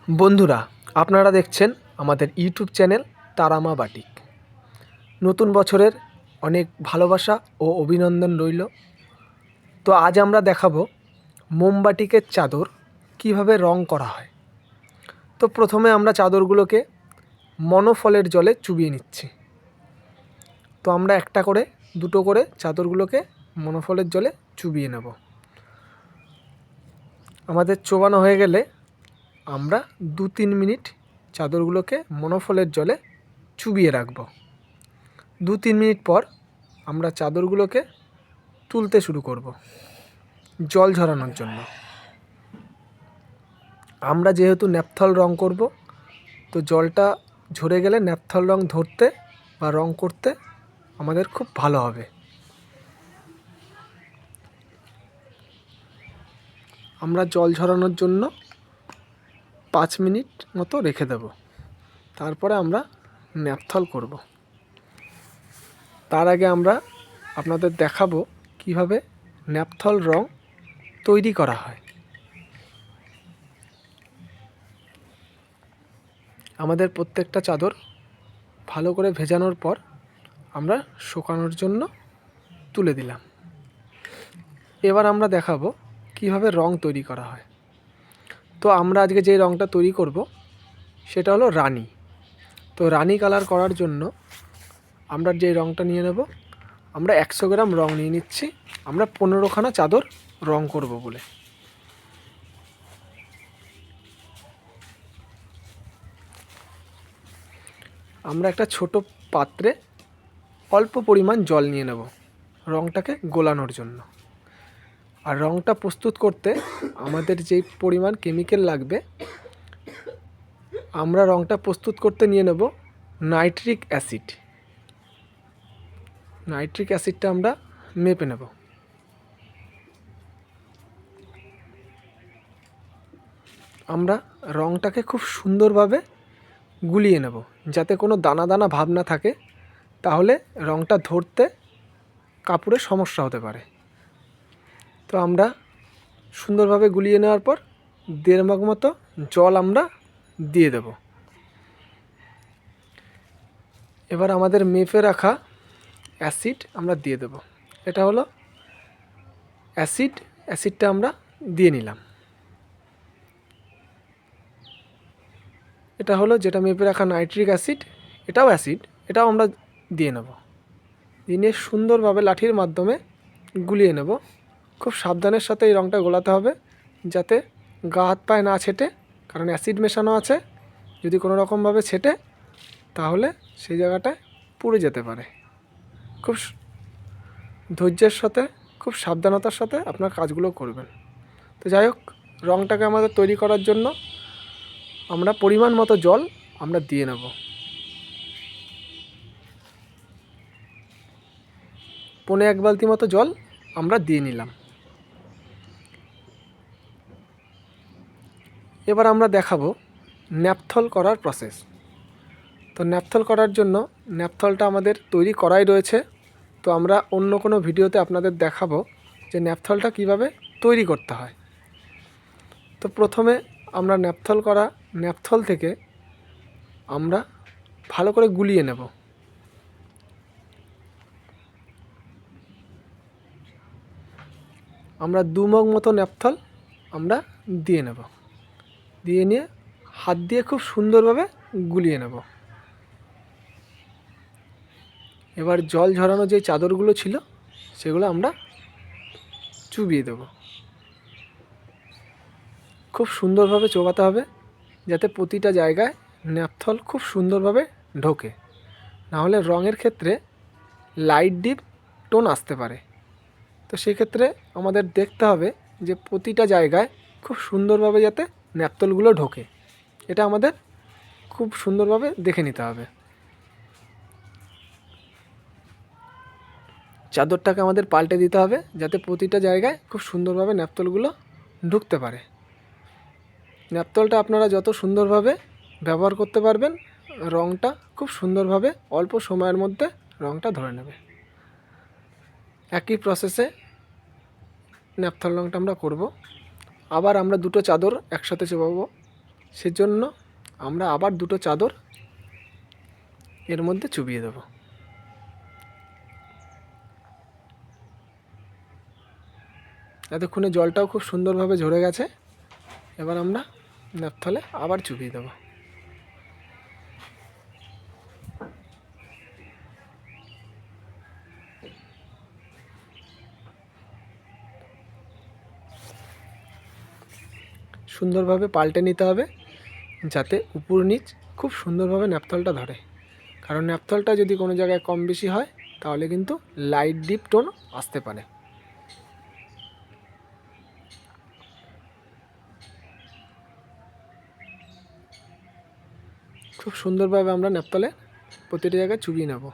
বন্ধুরা, আপনারা দেখছেন আমাদের ইউটিউব চ্যানেল তারামা বাটিক। নতুন বছরের অনেক ভালোবাসা ও অভিনন্দন রইল। তো আজ আমরা দেখাবো মোমবাটিকের চাদর কিভাবে রং করা হয়। তো প্রথমে আমরা চাদরগুলোকে মনোফলের জলে চুবিয়ে নিচ্ছি। তো আমরা একটা করে দুটো করে চাদরগুলোকে মনোফলের জলে চুবিয়ে নেব। আমাদের চোবানো হয়ে গেলে আমরা 2-3 মিনিট চাদরগুলোকে মনোফলের জলে চুবিয়ে রাখব। 2-3 মিনিট পর আমরা চাদরগুলোকে তুলতে শুরু করব জল ঝরানোর জন্য। আমরা যেহেতু ন্যাপথল রং করব, তো জলটা ঝরে গেলে ন্যাপথল রং ধরতে বা রং করতে আমাদের খুব ভালো হবে। আমরা জল ঝরানোর জন্য 5 মিনিট মতো রেখে দেব। তারপরে আমরা ন্যাপথল করব। তার আগে আমরা আপনাদের দেখাবো কিভাবে ন্যাপথল রং তৈরি করা হয়। আমাদের প্রত্যেকটা চাদর ভালো করে ভেজানোর পর আমরা শুকানোর জন্য তুলে দিলাম। এবার আমরা দেখাবো কিভাবে রং তৈরি করা হয়। তো আমরা আজকে যে রংটা তৈরি করব সেটা হলো রানী। তো রানী কালার করার জন্য আমরা যে রংটা নিয়ে নেব, আমরা 100 গ্রাম রং নিয়ে নিচ্ছি। আমরা 15খানা চাদর রং করব বলে। আমরা একটা ছোট পাত্রে অল্প পরিমাণ জল নিয়ে নেব রংটাকে গোলানোর জন্য। আর রংটা প্রস্তুত করতে আমাদের যেই পরিমাণ কেমিক্যাল লাগবে, আমরা রংটা প্রস্তুত করতে নিয়ে নেব নাইট্রিক অ্যাসিড। নাইট্রিক অ্যাসিডটা আমরা মেপে নেব। আমরা রংটাকে খুব সুন্দরভাবে গুলিয়ে নেব, যাতে কোনো দানা দানা ভাব না থাকে, তাহলে রংটা ধরতে কাপড়ে সমস্যা হতে পারে। তো আমরা সুন্দরভাবে গুলিয়ে নেওয়ার পর 1.5 মগ মতো জল আমরা দিয়ে দেব। এবার আমাদের মেপে রাখা অ্যাসিড আমরা দিয়ে দেব। এটা হলো অ্যাসিডটা আমরা দিয়ে নিলাম। এটা হলো যেটা মেপে রাখা নাইট্রিক অ্যাসিড, এটাও অ্যাসিড, এটাও আমরা দিয়ে নেব। দিয়ে নিয়ে সুন্দরভাবে লাঠির মাধ্যমে গুলিয়ে নেব। খুব সাবধানের সাথে এই রংটা গোলাতে হবে, যাতে গা হাত পায়ে না ছেটে, কারণ অ্যাসিড মেশানো আছে। যদি কোনো রকমভাবে ছেটে তাহলে সেই জায়গাটায় পুড়ে যেতে পারে। খুব ধৈর্যের সাথে, খুব সাবধানতার সাথে আপনার কাজগুলো করবেন। তো যাই হোক, রংটাকে আমাদের তৈরি করার জন্য আমরা পরিমাণ মতো জল আমরা দিয়ে নেব। পৌনে 1 বালতি মতো জল আমরা দিয়ে নিলাম। এবার আমরা দেখাবো ন্যাপথল করার প্রসেস। তো ন্যাপথল করার জন্য ন্যাপথলটা আমাদের তৈরি করাই রয়েছে। তো আমরা অন্য কোনো ভিডিওতে আপনাদের দেখাবো যে ন্যাপথলটা কিভাবে তৈরি করতে হয়। তো প্রথমে আমরা ন্যাপথল থেকে আমরা ভালো করে গুলিয়ে নেব। আমরা 2 মগ মতো ন্যাপথল আমরা দিয়ে নেব। দিয়ে নিয়ে হাত দিয়ে খুব সুন্দরভাবে গুলিয়ে নেব। এবার জল ঝরানো যে চাদরগুলো ছিল সেগুলো আমরা চুবিয়ে দেব। খুব সুন্দরভাবে চোবাতে হবে, যাতে প্রতিটা জায়গায় ন্যাপথল খুব সুন্দরভাবে ঢোকে। নাহলে রঙের ক্ষেত্রে লাইট ডিপ টোন আসতে পারে। তো সেক্ষেত্রে আমাদের দেখতে হবে যে প্রতিটা জায়গায় খুব সুন্দরভাবে যাতে ন্যাপথলগুলো ঢোকে, এটা আমাদের খুব সুন্দরভাবে দেখে নিতে হবে। চাদরটাকে আমাদের পাল্টে দিতে হবে, যাতে প্রতিটা জায়গায় খুব সুন্দরভাবে ন্যাপথলগুলো ঢুকতে পারে। ন্যাপথলটা আপনারা যত সুন্দরভাবে ব্যবহার করতে পারবেন, রঙটা খুব সুন্দরভাবে অল্প সময়ের মধ্যে রঙটা ধরে নেবে। একই প্রসেসে ন্যাপথল রঙটা আমরা করব। আবার আমরা দুটো চাদর একসাথে চোবাবো। সেজন্য আমরা আবার দুটো চাদর এর মধ্যে চুবিয়ে দেব। এতক্ষণে জলটাও খুব সুন্দরভাবে ঝরে গেছে। এবার আমরা ন্যাপথলে আবার চুবিয়ে দেব। সুন্দরভাবে পাল্টে নিতে হবে যাতে উপর নিচ খুব সুন্দরভাবে ন্যাপথলটা ধরে, কারণ ন্যাপথলটা যদি কোনো জায়গায় কম বেশি হয় তাহলে কিন্তু লাইট ডিপ টোন আসতে পারে। খুব সুন্দরভাবে আমরা ন্যাপথলে প্রতিটি জায়গায় চুবিয়ে নেব।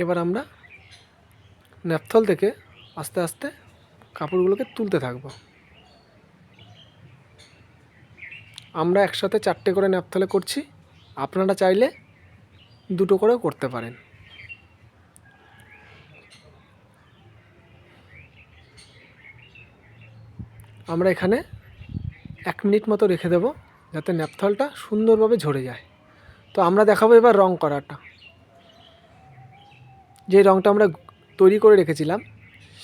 এবার আমরা ন্যাপথল থেকে আস্তে আস্তে কাপড়গুলোকে তুলতে থাকব। আমরা একসাথে 4টে করে ন্যাপথলে করছি, আপনারা চাইলে 2টো করেও করতে পারেন। আমরা এখানে 1 মিনিট মতো রেখে দেব যাতে ন্যাপথলটা সুন্দরভাবে ঝরে যায়। তো আমরা দেখাবো এবার রং করাটা। যে রংটা আমরা তৈরি করে রেখেছিলাম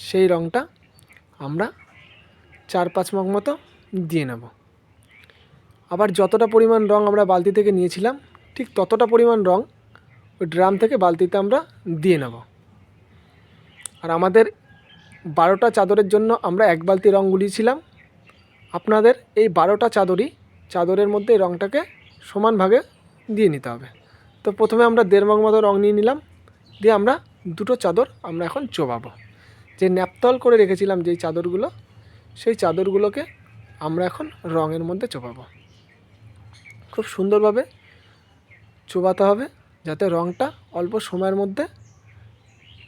সেই রংটা আমরা 4-5 মগ মতো দিয়ে নেব। আবার যতটা পরিমাণ রং আমরা বালতি থেকে নিয়েছিলাম ঠিক ততটা পরিমাণ রং ওই ড্রাম থেকে বালতিতে আমরা দিয়ে নেব। আর আমাদের 12টা চাদরের জন্য আমরা 1 বালতি রং গুলিয়েছিলাম। আপনাদের এই 12টা চাদরের মধ্যে এই রংটাকে সমান ভাগে দিয়ে নিতে হবে। তো প্রথমে আমরা 1.5 মগ মতো রং নিয়ে নিলাম, দিয়ে আমরা 2টো চাদর আমরা এখন চোবাবো। যে ন্যাপথল করে রেখেছিলাম যেই চাদরগুলো, সেই চাদরগুলোকে আমরা এখন রঙের মধ্যে চোবাবো। খুব সুন্দরভাবে চোবাতে হবে যাতে রঙটা অল্প সময়ের মধ্যে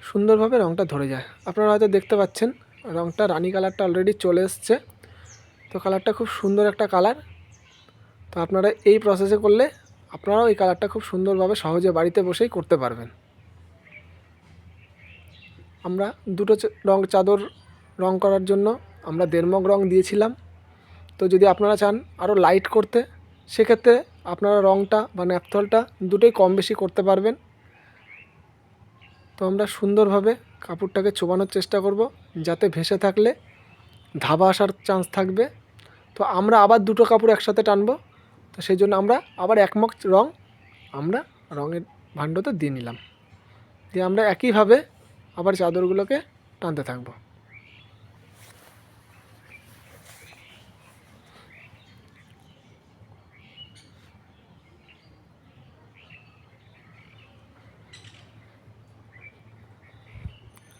সুন্দরভাবে রঙটা ধরে যায়। আপনারা হয়তো দেখতে পাচ্ছেন রঙটা রানী কালারটা অলরেডি চলে এসছে। তো কালারটা খুব সুন্দর একটা কালার। তো আপনারা এই প্রসেসে করলে আপনারাও এই কালারটা খুব সুন্দরভাবে সহজে বাড়িতে বসেই করতে পারবেন। আমরা 2টো চাদর রং করার জন্য আমরা 1.5 মগ রং দিয়েছিলাম। তো যদি আপনারা চান আরও লাইট করতে, সেক্ষেত্রে আপনারা রঙটা বা ন্যাপথলটা দুটোই কম বেশি করতে পারবেন। তো আমরা সুন্দরভাবে কাপড়টাকে চোবানোর চেষ্টা করব যাতে ভেসে থাকলে ধাবা আসার চান্স থাকবে। তো আমরা আবার 2টো কাপড় একসাথে টানবো। তো সেই জন্য আমরা আবার 1 মগ রং আমরা রঙের ভাণ্ডতে দিয়ে নিলাম, দিয়ে আমরা একইভাবে আবার চাদরগুলোকে টানতে থাকবো।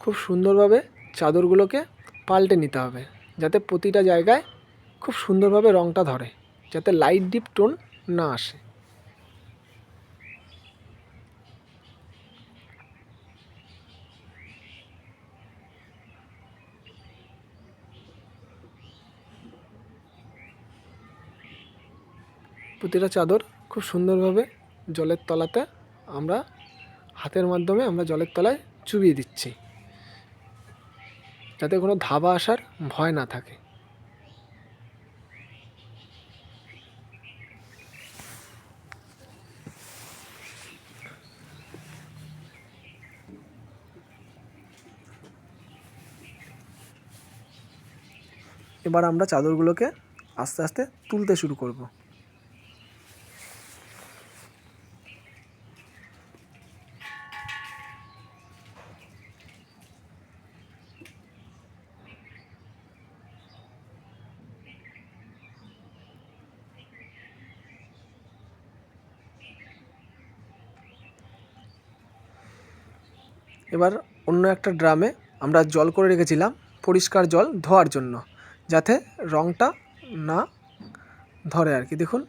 খুব সুন্দরভাবে চাদরগুলোকে পাল্টে নিতে হবে যাতে প্রতিটা জায়গায় খুব সুন্দরভাবে রঙটা ধরে, যাতে লাইট ডিপ টোন না আসে। প্রতিটা চাদর খুব সুন্দরভাবে জলের তলাতে আমরা হাতের মাধ্যমে আমরা জলের তলায় চুবিয়ে দিচ্ছি যাতে কোনো ধাবা আসার ভয় না থাকে। এবার আমরা চাদরগুলোকে আস্তে আস্তে তুলতে শুরু করব। এবার অন্য একটা ড্রামে আমরা জল করে রেখেছিলাম পরিষ্কার জল ধোয়ার জন্য, যাতে রঙটা না ধরে আর কি। দেখুন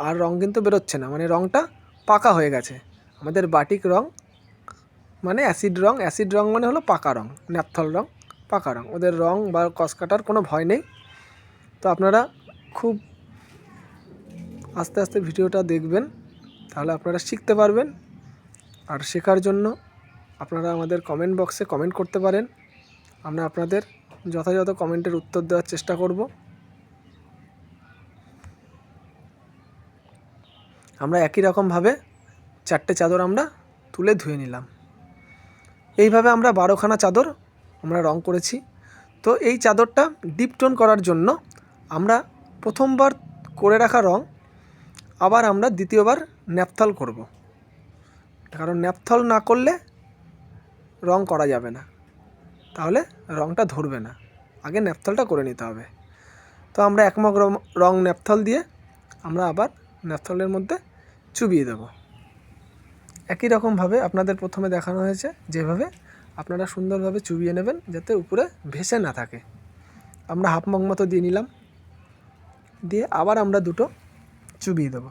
আর রং কিন্তু বেরোচ্ছে না, মানে রঙটা পাকা হয়ে গেছে। আমাদের বাটিক রং মানে অ্যাসিড রং মানে হলো পাকা রং, ন্যাপথল রং পাকা রং, ওদের রং বা কস কাটার কোনো ভয় নেই। তো আপনারা খুব আস্তে আস্তে ভিডিওটা দেখবেন, তাহলে আপনারা শিখতে পারবেন। আর শেখার জন্য আপনারা আমাদের কমেন্ট বক্সে কমেন্ট করতে পারেন, আমরা আপনাদের যথাযথ কমেন্টের উত্তর দেওয়ার চেষ্টা করব। আমরা একই রকমভাবে 4টে চাদর আমরা তুলে ধুয়ে নিলাম। এইভাবে আমরা 12খানা চাদর আমরা রং করেছি। তো এই চাদরটা ডিপ টোন করার জন্য আমরা প্রথমবার করে রাখা রং আবার আমরা দ্বিতীয়বার ন্যাপথল করব, কারণ ন্যাপথল না করলে রং করা যাবে না, তাহলে রংটা ধরবে না। আগে ন্যাপথলটা করে নিতে হবে। তো আমরা 1 মগ রং ন্যাপথল দিয়ে আমরা আবার ন্যাপথলের মধ্যে চুবিয়ে দেব। একই রকমভাবে আপনাদের প্রথমে দেখানো হয়েছে যেভাবে আপনারা সুন্দরভাবে চুবিয়ে নেবেন যাতে উপরে ভেসে না থাকে। আমরা 1/2 মগ মতো দিয়ে নিলাম, দিয়ে আবার আমরা দুটো চুবিয়ে দেব।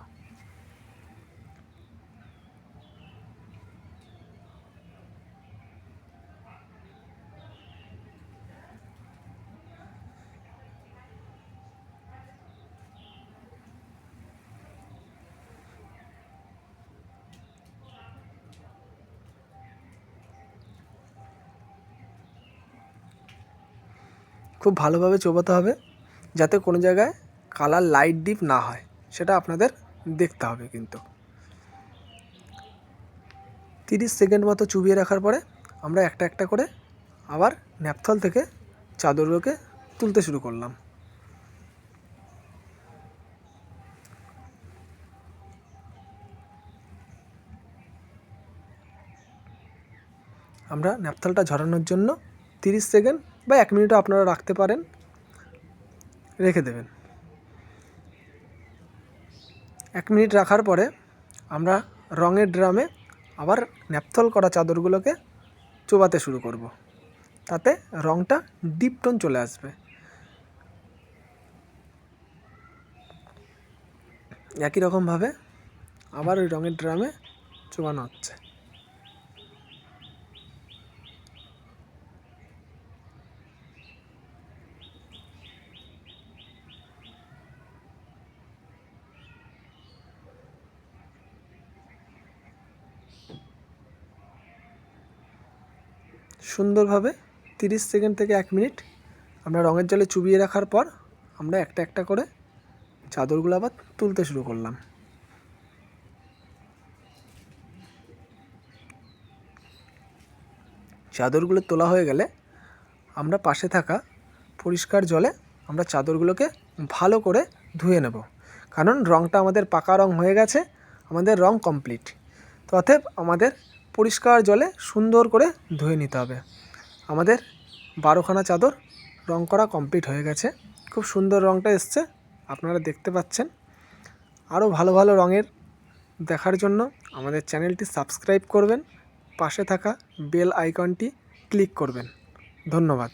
খুব ভালোভাবে চোবাতে হবে যাতে কোনো জায়গায় কালার লাইট ডিপ না হয়, সেটা আপনাদের দেখতে হবে। কিন্তু 30 সেকেন্ড মতো চুবিয়ে রাখার পরে আমরা একটা একটা করে আবার ন্যাপথল থেকে চাদরগুলোকে তুলতে শুরু করলাম। আমরা ন্যাপথলটা ঝরানোর জন্য 30 সেকেন্ড বা 1 মিনিটও আপনারা রাখতে পারেন, রেখে দেবেন। 1 মিনিট রাখার পরে আমরা রঙের ড্রামে আবার ন্যাপথল করা চাদরগুলোকে চোবাতে শুরু করব, তাতে রঙটা ডিপ টোন চলে আসবে। একই রকমভাবে আবার ওই রঙের ড্রামে চোবানো হচ্ছে। সুন্দরভাবে 30 সেকেন্ড থেকে 1 মিনিট আমরা রঙের জলে চুবিয়ে রাখার পর আমরা একটা একটা করে চাদরগুলো আবার তুলতে শুরু করলাম। চাদরগুলো তোলা হয়ে গেলে আমরা পাশে থাকা পরিষ্কার জলে আমরা চাদরগুলোকে ভালো করে ধুয়ে নেব, কারণ রঙটা আমাদের পাকা রঙ হয়ে গেছে, আমাদের রঙ কমপ্লিট। তো অতএব আমাদের পরিষ্কার জলে সুন্দর করে ধুয়ে নিতে হবে। আমাদের 12খানা চাদর রং করা কমপ্লিট হয়ে গেছে। খুব সুন্দর রঙটা এসছে, আপনারা দেখতে পাচ্ছেন। আরও ভালো ভালো রঙের দেখার জন্য আমাদের চ্যানেলটি সাবস্ক্রাইব করবেন, পাশে থাকা বেল আইকনটি ক্লিক করবেন। ধন্যবাদ।